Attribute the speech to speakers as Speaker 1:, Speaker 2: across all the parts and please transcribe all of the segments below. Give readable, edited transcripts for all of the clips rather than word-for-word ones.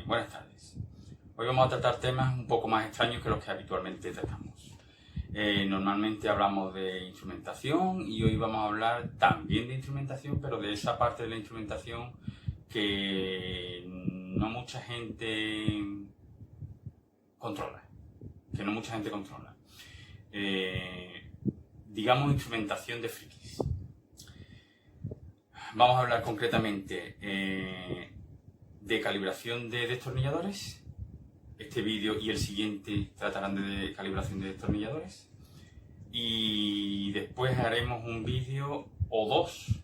Speaker 1: Buenas tardes. Hoy vamos a tratar temas un poco más extraños que los que habitualmente tratamos. Normalmente hablamos de instrumentación y hoy vamos a hablar también de instrumentación, pero de esa parte de la instrumentación que no mucha gente controla. Digamos instrumentación de frikis. Vamos a hablar concretamente de calibración de destornilladores. Este vídeo y el siguiente tratarán de calibración de destornilladores. Y después haremos un vídeo o dos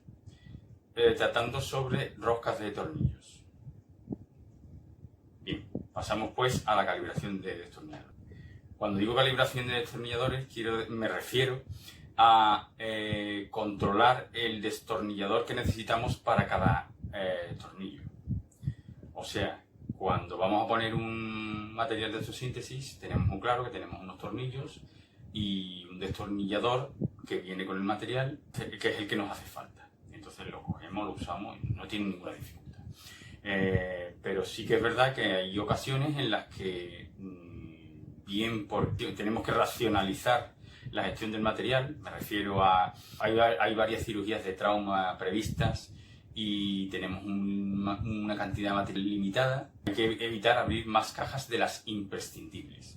Speaker 1: tratando sobre roscas de tornillos. Bien, pasamos pues a la calibración de destornilladores. Cuando digo calibración de destornilladores me refiero a controlar el destornillador que necesitamos para cada tornillo. O sea, cuando vamos a poner un material de autosíntesis, tenemos muy claro que tenemos unos tornillos y un destornillador que viene con el material, que es el que nos hace falta. Entonces lo cogemos, lo usamos y no tiene ninguna dificultad. Pero sí que es verdad que hay ocasiones en las que tenemos que racionalizar la gestión del material. Me refiero a... Hay varias cirugías de trauma previstas y tenemos una cantidad de material limitada. Hay que evitar abrir más cajas de las imprescindibles.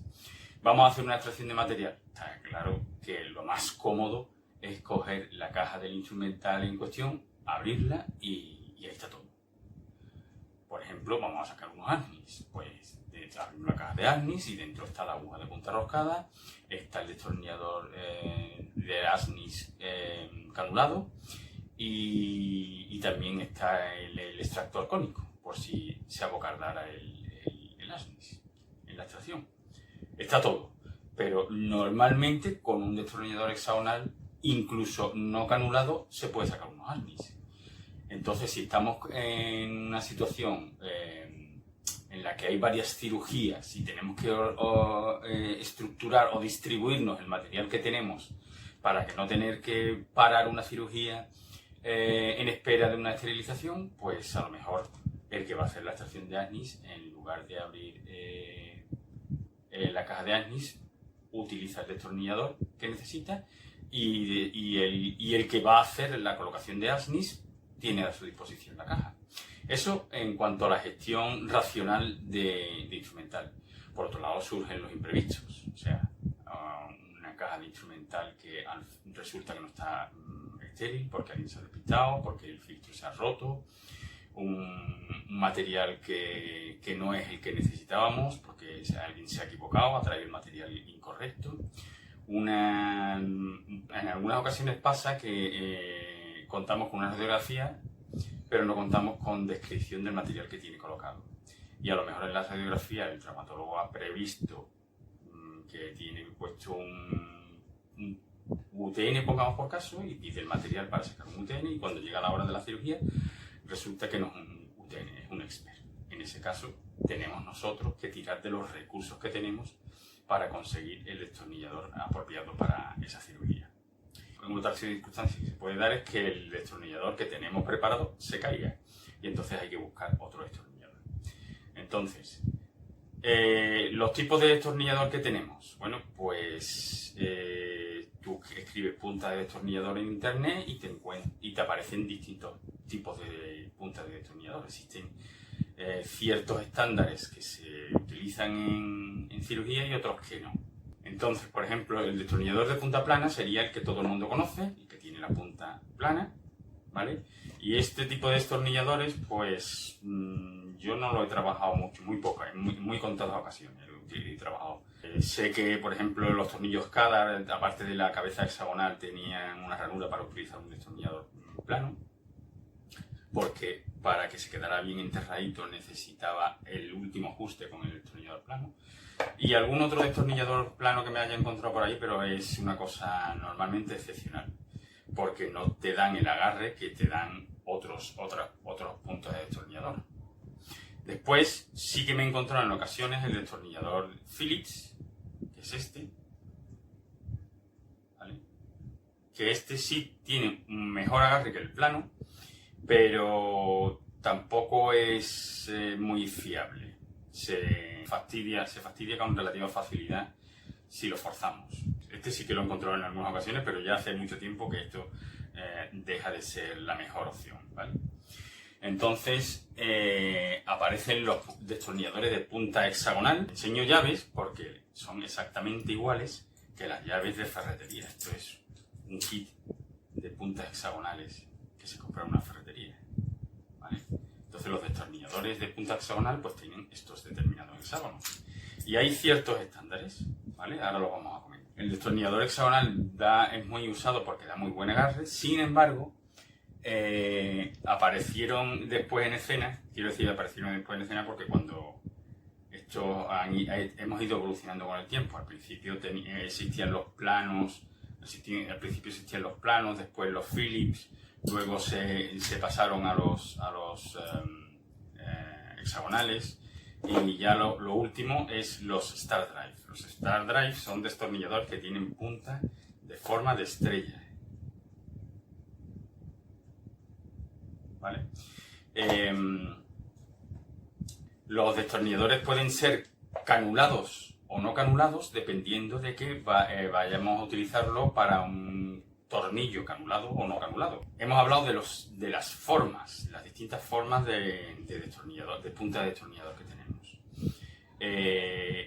Speaker 1: Vamos a hacer una extracción de material. Está claro que lo más cómodo es coger la caja del instrumental en cuestión, abrirla y ahí está todo. Por ejemplo, vamos a sacar unos Asnis. Pues abrimos la caja de Asnis y dentro está la aguja de punta roscada, está el destornillador de Asnis canulado y también está el extractor cónico, por si se abocardara el Asnis en la extracción. Está todo, pero normalmente con un destornillador hexagonal, incluso no canulado, se puede sacar unos Asnis. Entonces, si estamos en una situación en la que hay varias cirugías y tenemos que estructurar o distribuirnos el material que tenemos para que no tener que parar una cirugía en espera de una esterilización, pues a lo mejor el que va a hacer la extracción de Asnis, en lugar de abrir la caja de Asnis, utiliza el destornillador que necesita y el que va a hacer la colocación de Asnis tiene a su disposición la caja. Eso en cuanto a la gestión racional de instrumental. Por otro lado, surgen los imprevistos. O sea, una caja de instrumental que resulta que no está estéril porque alguien se ha despistado, porque el filtro se ha roto, un material que no es el que necesitábamos porque alguien se ha equivocado, ha traído el material incorrecto. En algunas ocasiones pasa que contamos con una radiografía, pero no contamos con descripción del material que tiene colocado. Y a lo mejor en la radiografía el traumatólogo ha previsto que tiene puesto un UTN, pongamos por caso, y pide el material para sacar un UTN, y cuando llega la hora de la cirugía resulta que no es un UTN, es un expert. En ese caso tenemos nosotros que tirar de los recursos que tenemos para conseguir el destornillador apropiado para esa cirugía. En otra circunstancia que se puede dar es que el destornillador que tenemos preparado se caiga y entonces hay que buscar otro destornillador. Entonces, los tipos de destornillador que tenemos. Bueno, pues tú escribes punta de destornillador en internet y te aparecen distintos tipos de puntas de destornillador. Existen ciertos estándares que se utilizan en cirugía y otros que no. Entonces, por ejemplo, el destornillador de punta plana sería el que todo el mundo conoce, el que tiene la punta plana, ¿vale? Y este tipo de destornilladores, pues yo no lo he trabajado mucho, muy pocas, en muy contadas ocasiones he trabajado. Sé que, por ejemplo, los tornillos Kadar, aparte de la cabeza hexagonal, tenían una ranura para utilizar un destornillador plano, porque para que se quedara bien enterradito necesitaba el último ajuste con el destornillador plano. Y algún otro destornillador plano que me haya encontrado por ahí, pero es una cosa normalmente excepcional, porque no te dan el agarre que te dan otros puntos de destornillador. Después sí que me he encontrado en ocasiones el destornillador Phillips, que es este, ¿vale? Que este sí tiene un mejor agarre que el plano, pero tampoco es muy fiable. se fastidia con relativa facilidad si lo forzamos. Este sí que lo he encontrado en algunas ocasiones, pero ya hace mucho tiempo que esto deja de ser la mejor opción, ¿vale? Entonces aparecen los destornilladores de punta hexagonal. Enseño llaves porque son exactamente iguales que las llaves de ferretería. Esto es un kit de puntas hexagonales que se compra en una ferretería, ¿vale? Entonces los destornilladores de punta hexagonal pues tienen estos determinados hexágonos. Y hay ciertos estándares, ¿vale? Ahora lo vamos a comentar. El destornillador hexagonal es muy usado porque da muy buen agarre. Sin embargo, aparecieron después en escena, porque cuando hemos ido evolucionando con el tiempo. Al principio existían los planos, después los Philips, luego se pasaron a los hexagonales, y ya lo último es los Star Drive. Los Star Drive son destornilladores que tienen punta de forma de estrella, ¿vale? Los destornilladores pueden ser canulados o no canulados dependiendo de que vayamos a utilizarlo para un tornillo canulado o no canulado. Hemos hablado de las formas, las distintas formas de destornillador, de punta de destornillador que tenemos.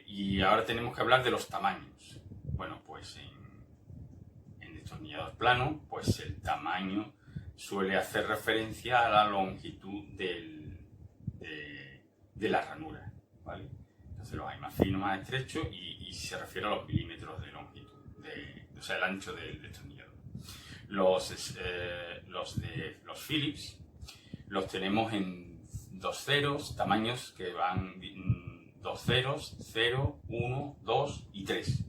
Speaker 1: Y ahora tenemos que hablar de los tamaños. Bueno, pues en destornillador plano, pues el tamaño suele hacer referencia a la longitud de la ranura, ¿vale? Entonces los hay más finos, más estrechos, y se refiere a los milímetros de longitud, o sea, el ancho del destornillador. Los Philips los tenemos en dos ceros, tamaños que van dos ceros, 0, 1, 2 y 3.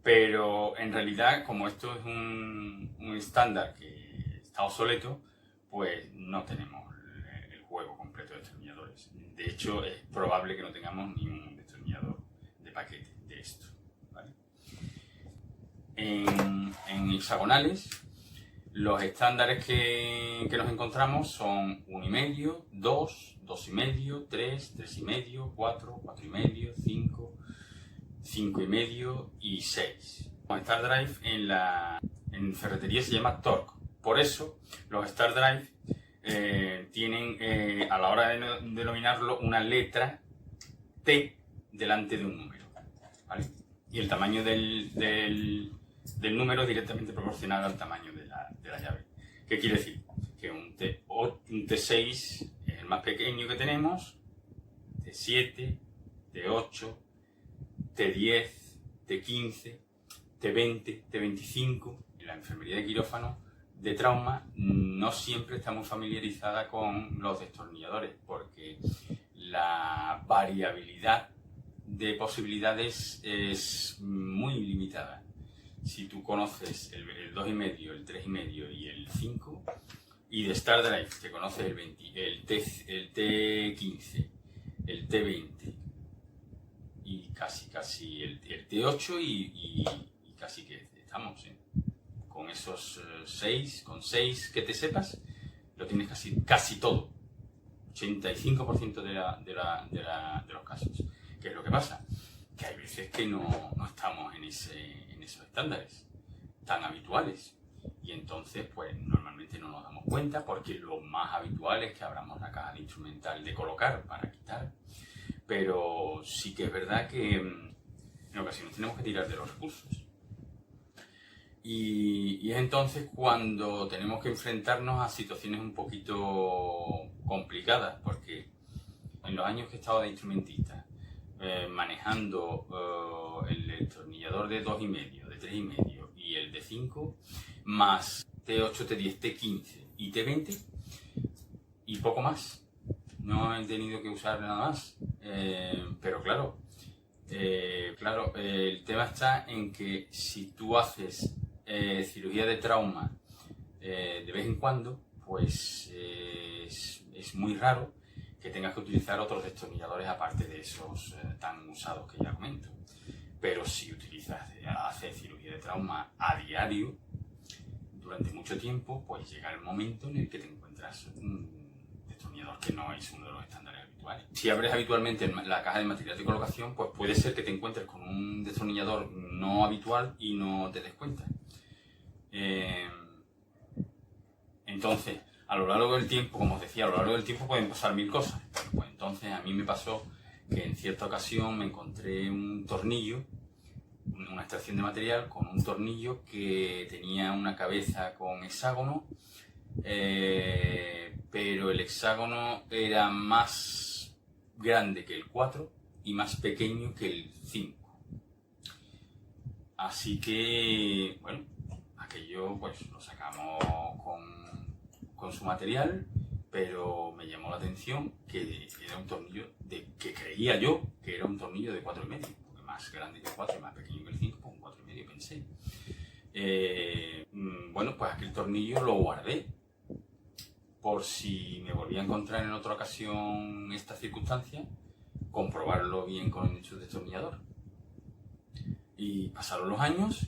Speaker 1: Pero en realidad, como esto es un estándar que está obsoleto, pues no tenemos el juego completo de destornilladores. De hecho, es probable que no tengamos ni un destornillador de paquete de esto, ¿vale? En hexagonales, los estándares que nos encontramos son 1,5, 2, 2,5, 3, 3,5, 4, 4,5, 5, 5,5 y 6. Los Star Drive en ferretería se llama Torque. Por eso los Star Drive tienen a la hora de denominarlo una letra T delante de un número, ¿vale? Y el tamaño del número es directamente proporcional al tamaño de la llave. ¿Qué quiere decir? Que un T6 es el más pequeño que tenemos, T7, T8, T10, T15, T20, T25. En la enfermería de quirófano de trauma no siempre estamos familiarizadas con los destornilladores porque la variabilidad de posibilidades es muy limitada. Si tú conoces el 2,5, el 3,5 y el 5, y de Star Drive te conoces el T15, el T20 y casi el T8 y casi que estamos, con esos 6, con 6 que te sepas, lo tienes casi todo, 85% de los casos. ¿Qué es lo que pasa? Que hay veces que no estamos en esos estándares tan habituales, y entonces pues normalmente no nos damos cuenta porque lo más habitual es que abramos la caja de instrumental de colocar para quitar, pero sí que es verdad que en ocasiones tenemos que tirar de los recursos. Y es entonces cuando tenemos que enfrentarnos a situaciones un poquito complicadas, porque en los años que he estado de instrumentista, manejando el destornillador de 2,5, de 3,5 y el de 5, más T8, T10, T15 y T20, y poco más. No he tenido que usar nada más, pero claro, el tema está en que si tú haces cirugía de trauma de vez en cuando, pues es muy raro que tengas que utilizar otros destornilladores aparte de esos tan usados que ya comento. Pero si haces cirugía de trauma a diario durante mucho tiempo, pues llega el momento en el que te encuentras un destornillador que no es uno de los estándares habituales. ¿vale? Si abres habitualmente la caja de material de colocación, pues puede ser que te encuentres con un destornillador no habitual y no te des cuenta. Entonces, a lo largo del tiempo, como os decía, a lo largo del tiempo pueden pasar mil cosas. Pues entonces a mí me pasó que en cierta ocasión me encontré un tornillo, una extracción de material con un tornillo que tenía una cabeza con hexágono, pero el hexágono era más grande que el 4 y más pequeño que el 5. Así que, bueno, aquello pues lo sacamos con su material, pero me llamó la atención que era un tornillo que creía yo que era un tornillo de 4,5, porque más grande que el 4 y más pequeño que el 5, pues un 4,5 pensé. Bueno, pues aquel tornillo lo guardé por si me volvía a encontrar en otra ocasión esta circunstancia, comprobarlo bien con el destornillador. Y pasaron los años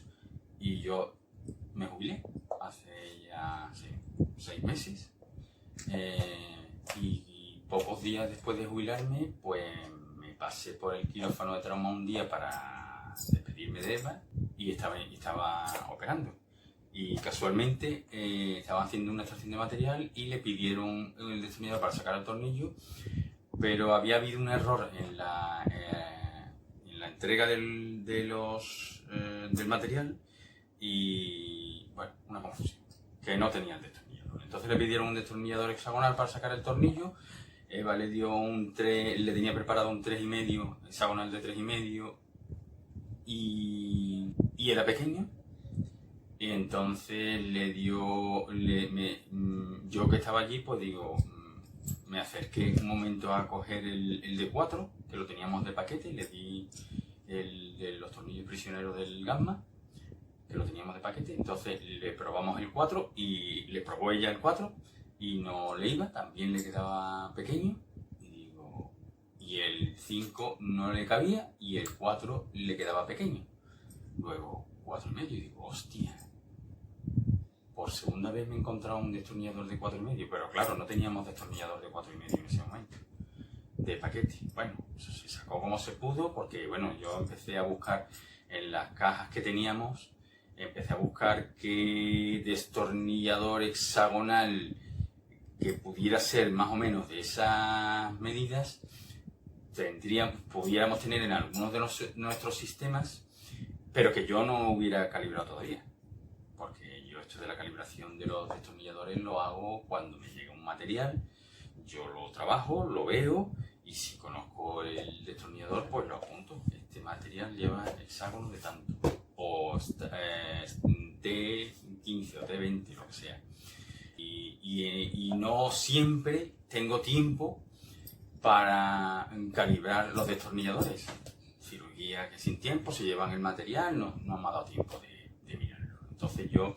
Speaker 1: y yo me jubilé hace ya 6 meses. Y pocos días después de jubilarme, pues me pasé por el quirófano de trauma un día para despedirme de Eva y estaba operando. Y casualmente estaba haciendo una extracción de material y le pidieron el destornillador para sacar el tornillo, pero había habido un error en la entrega del material y, bueno, una confusión, que no tenía el destornillador. Entonces le pidieron un destornillador hexagonal para sacar el tornillo. Eva le dio le tenía preparado un 3,5, hexagonal de 3,5 y era pequeño. Y entonces yo que estaba allí, pues digo, me acerqué un momento a coger el de 4, que lo teníamos de paquete, y le di los tornillos prisioneros del Gamma, que lo teníamos de paquete. Entonces le probamos el 4 y le probó ella el 4 y no le iba, también le quedaba pequeño. Y el 5 no le cabía y el 4 le quedaba pequeño. Luego 4,5 y digo, hostia. Por segunda vez me he encontrado un destornillador de 4,5, pero claro, no teníamos destornillador de 4,5 en ese momento, de paquete. Bueno, eso se sacó como se pudo, porque bueno, yo empecé a buscar en las cajas que teníamos, empecé a buscar qué destornillador hexagonal que pudiera ser más o menos de esas medidas pudiéramos tener en algunos de nuestros sistemas, pero que yo no hubiera calibrado todavía. Porque yo esto de la calibración de los destornilladores lo hago cuando me llega un material, yo lo trabajo, lo veo y si conozco el destornillador pues lo apunto. Este material lleva hexágono de tanto, o T15 o T20, lo que sea. Y no siempre tengo tiempo para calibrar los destornilladores. Cirugía que sin tiempo se llevan el material, no me ha dado tiempo de mirarlo. Entonces yo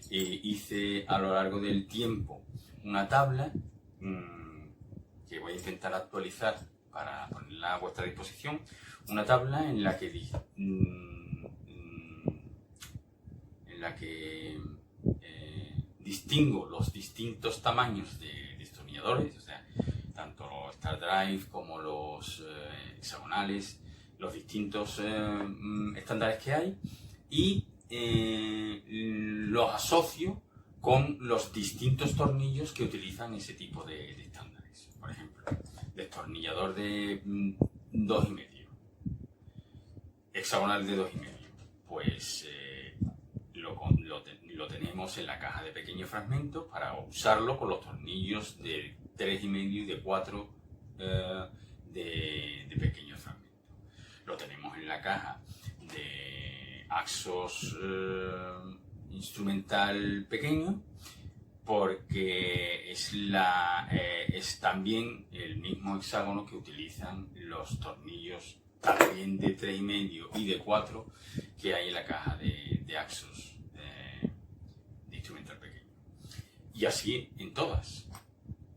Speaker 1: hice a lo largo del tiempo una tabla que voy a intentar actualizar para ponerla a vuestra disposición, una tabla en la que distingo los distintos tamaños de destornilladores, o sea, tanto los Star Drive como los hexagonales, los distintos estándares que hay, y los asocio con los distintos tornillos que utilizan ese tipo de estándares. Por ejemplo, destornillador de 2,5, hexagonal de 2,5, pues lo tenemos en la caja de pequeños fragmentos para usarlo con los tornillos de 3,5 y de 4 de pequeños fragmentos. Lo tenemos en la caja de Axos instrumental pequeño, porque es también el mismo hexágono que utilizan los tornillos también de 3,5 y de 4 que hay en la caja de Axos de instrumental pequeño. Y así en todas,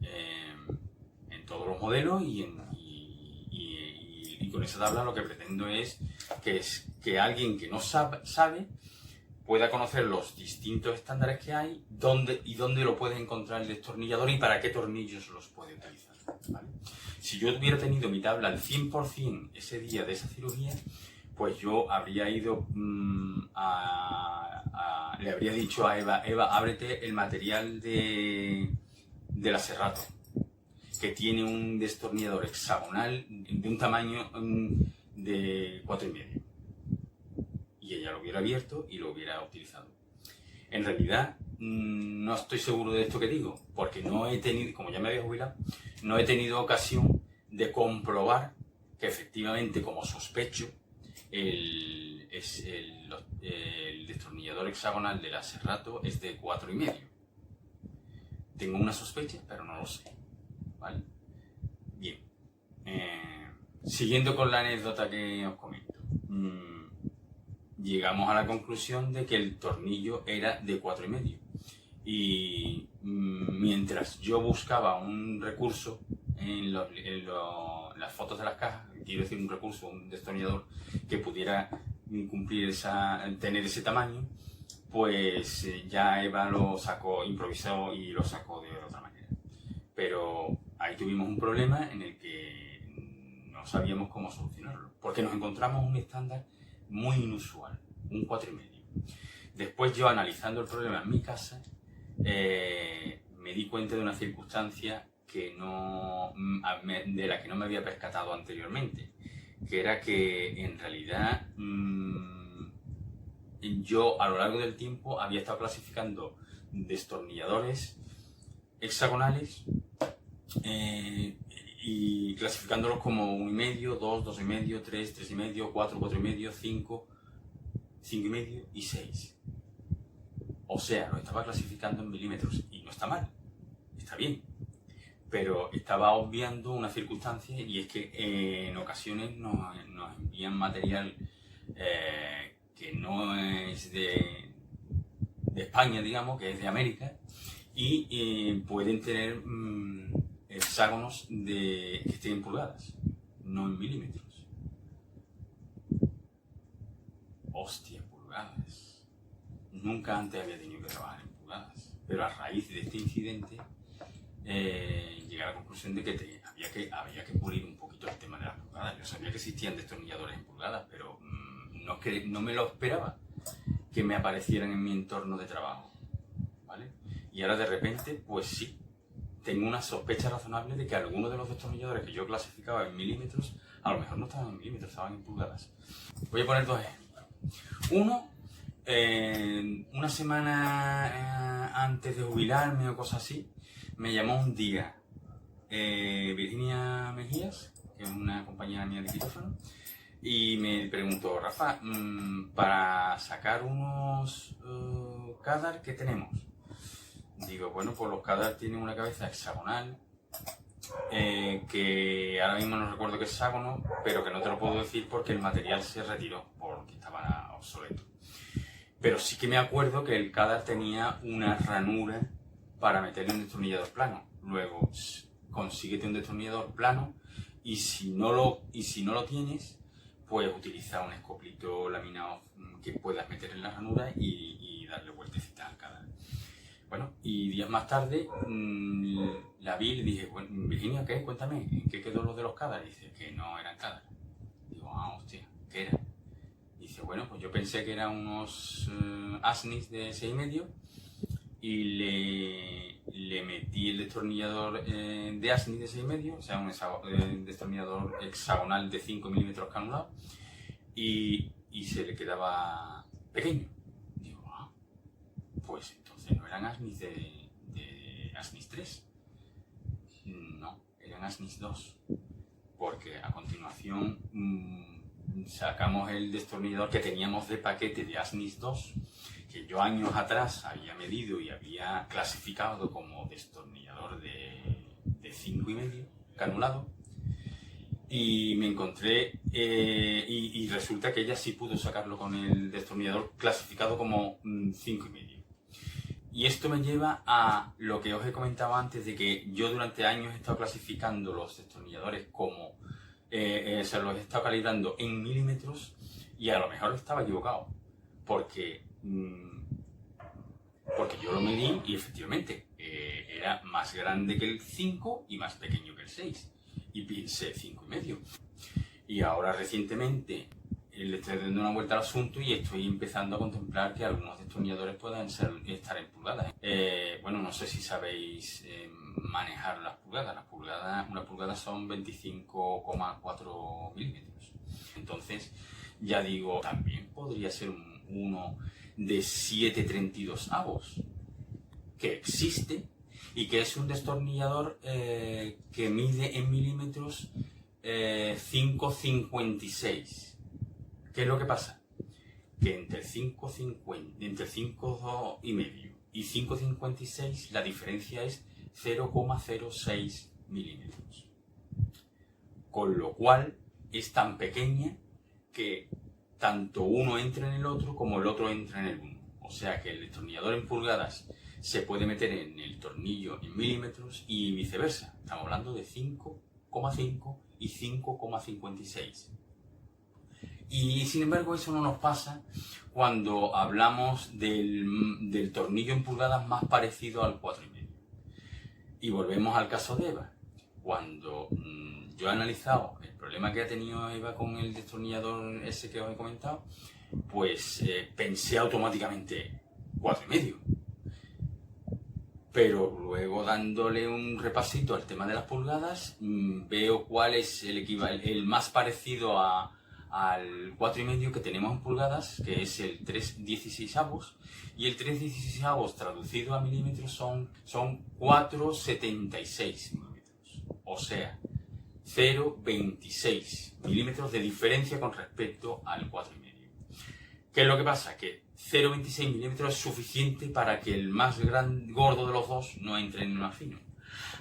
Speaker 1: en todos los modelos, y con esa tabla lo que pretendo es que alguien que no sabe pueda conocer los distintos estándares que hay, dónde lo puede encontrar el destornillador y para qué tornillos los puede utilizar. ¿vale? Si yo hubiera tenido mi tabla al 100% ese día de esa cirugía, pues yo habría ido le habría dicho a Eva, ábrete el material de la Serrato, que tiene un destornillador hexagonal de un tamaño de 4,5. Y ella lo hubiera abierto y lo hubiera utilizado. En realidad, no estoy seguro de esto que digo, porque no he tenido, como ya me había jubilado, no he tenido ocasión de comprobar que efectivamente, como sospecho, el destornillador hexagonal de la Serrato es de 4,5. Tengo una sospecha, pero no lo sé, ¿vale? Bien. Siguiendo con la anécdota que os comento. Llegamos a la conclusión de que el tornillo era de 4,5. Y mientras yo buscaba un recurso en las fotos de las cajas, quiero decir un recurso, un destornillador que pudiera cumplir tener ese tamaño, pues ya Eva lo sacó, improvisó y lo sacó de otra manera. Pero ahí tuvimos un problema en el que no sabíamos cómo solucionarlo, porque nos encontramos un estándar muy inusual, un 4,5. Después yo, analizando el problema en mi casa, me di cuenta de una circunstancia de la que no me había percatado anteriormente, que era que en realidad yo a lo largo del tiempo había estado clasificando destornilladores hexagonales y clasificándolos como 1,5, 2, 2,5, 3, 3,5, 4, 4,5, 5, 5,5 y 6. O sea, lo estaba clasificando en milímetros y no está mal, está bien. Pero estaba obviando una circunstancia, y es que en ocasiones nos envían material que no es de España, digamos, que es de América, y pueden tener hexágonos que estén en pulgadas, no en milímetros. Hostia, pulgadas. Nunca antes había tenido que trabajar en pulgadas, pero a raíz de este incidente llegué a la conclusión de que había que pulir un poquito el tema de las pulgadas. Yo sabía que existían destornilladores en pulgadas, pero no me lo esperaba que me aparecieran en mi entorno de trabajo, ¿vale? Y ahora de repente, pues sí, tengo una sospecha razonable de que algunos de los destornilladores que yo clasificaba en milímetros, a lo mejor no estaban en milímetros, estaban en pulgadas. Voy a poner dos ejemplos. Uno, una semana antes de jubilarme o cosas así, me llamó un día Virginia Mejías, que es una compañera mía de quirófano, y me preguntó: Rafa, para sacar unos CADAR, ¿qué tenemos? Digo, bueno, pues los CADAR tienen una cabeza hexagonal, que ahora mismo no recuerdo qué hexágono, pero que no te lo puedo decir porque el material se retiró, porque estaba obsoleto. Pero sí que me acuerdo que el CADAR tenía una ranura para meterle un destornillador plano. Luego, consíguete un destornillador plano, y si no lo tienes, pues utiliza un escoplito laminado que puedas meter en la ranura y darle vueltecitas al CADAR. Bueno, y días más tarde la vi y le dije: bueno, Virginia, ¿qué? Cuéntame, ¿en qué quedó lo de los CADAR? Dice que no eran CADAR. Digo, hostia, ¿qué era? Dice, bueno, pues yo pensé que eran unos ASNIs de 6,5 y le metí el destornillador de ASNIs de 6,5, o sea, un destornillador hexagonal de 5 milímetros canulado, y se le quedaba pequeño. Digo, pues entonces no eran ASNIs de ASNIs 3, no, eran ASNIs 2, porque a continuación sacamos el destornillador que teníamos de paquete de ASNIs 2, que yo años atrás había medido y había clasificado como destornillador de 5,5 canulado, y me encontré y resulta que ella sí pudo sacarlo con el destornillador clasificado como 5,5. Y esto me lleva a lo que os he comentado antes, de que yo durante años he estado clasificando los destornilladores como se los he estado calibrando en milímetros, y a lo mejor estaba equivocado, porque yo lo medí y efectivamente era más grande que el 5 y más pequeño que el 6. Y pensé 5,5. Y ahora recientemente le estoy dando una vuelta al asunto y estoy empezando a contemplar que algunos destornilladores puedan estar en pulgadas. Bueno, no sé si sabéis manejar las pulgadas. Una pulgada son 25,4 milímetros. Entonces, ya digo, también podría ser uno de 7,32 avos, que existe y que es un destornillador que mide en milímetros 5,56. ¿Qué es lo que pasa? Que entre 5,2 y medio y 5,56 la diferencia es 0,06 milímetros. Con lo cual es tan pequeña que tanto uno entra en el otro como el otro entra en el uno. O sea que el destornillador en pulgadas se puede meter en el tornillo en milímetros y viceversa. Estamos hablando de 5,5 y 5,56. Y sin embargo eso no nos pasa cuando hablamos del tornillo en pulgadas más parecido al 4,5. Y volvemos al caso de Eva. Cuando yo he analizado el problema que ha tenido Eva con el destornillador ese que os he comentado, pues pensé automáticamente 4,5. Pero luego dándole un repasito al tema de las pulgadas, veo cuál es el más parecido al 4,5 que tenemos en pulgadas, que es el 3,16avos, y el 3,16avos traducido a milímetros son 4,76 milímetros, o sea, 0,26 milímetros de diferencia con respecto al 4,5. ¿Qué es lo que pasa? Que 0,26 milímetros es suficiente para que el más gordo de los dos no entre en el más fino.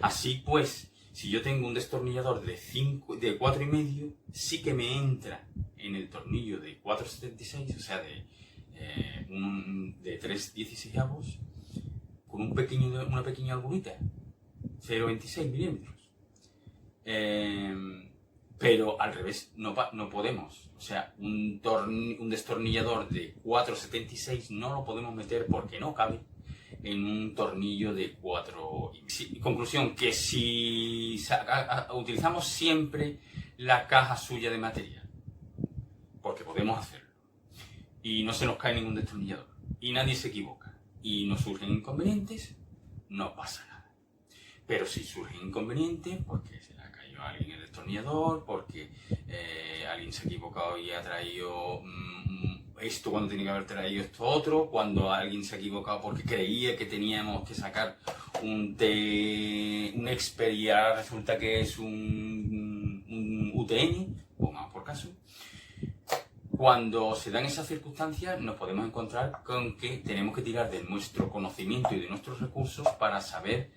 Speaker 1: Así pues, si yo tengo un destornillador de 4,5, sí que me entra en el tornillo de 4,76, o sea, de 3,16avos, con una pequeña holgurita, 0,26 milímetros. Pero al revés, no podemos. O sea, un destornillador de 4,76 no lo podemos meter porque no cabe en un tornillo de 4. Conclusión, que si utilizamos siempre la caja suya de material, porque podemos hacerlo, y no se nos cae ningún destornillador, y nadie se equivoca, y no surgen inconvenientes, no pasa nada. Pero si surgen inconvenientes, porque se le ha caído a alguien el destornillador, porque alguien se ha equivocado y ha traído esto cuando tenía que haber traído esto otro, cuando alguien se ha equivocado porque creía que teníamos que sacar un Expert y ahora resulta que es un UTN, pongamos por caso. Cuando se dan esas circunstancias nos podemos encontrar con que tenemos que tirar de nuestro conocimiento y de nuestros recursos para saber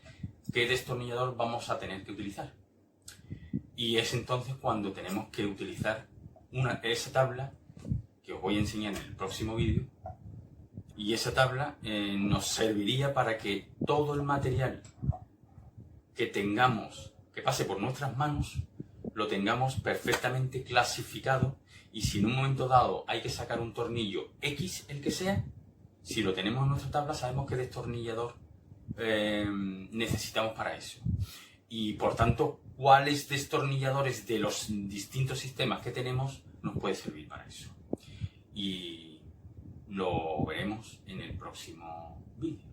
Speaker 1: qué destornillador vamos a tener que utilizar. Y es entonces cuando tenemos que utilizar esa tabla que os voy a enseñar en el próximo vídeo, y esa tabla nos serviría para que todo el material que tengamos, que pase por nuestras manos, lo tengamos perfectamente clasificado, y si en un momento dado hay que sacar un tornillo X, el que sea, si lo tenemos en nuestra tabla sabemos qué destornillador necesitamos para eso. Y por tanto, cuáles destornilladores de los distintos sistemas que tenemos nos puede servir para eso. Y lo veremos en el próximo vídeo.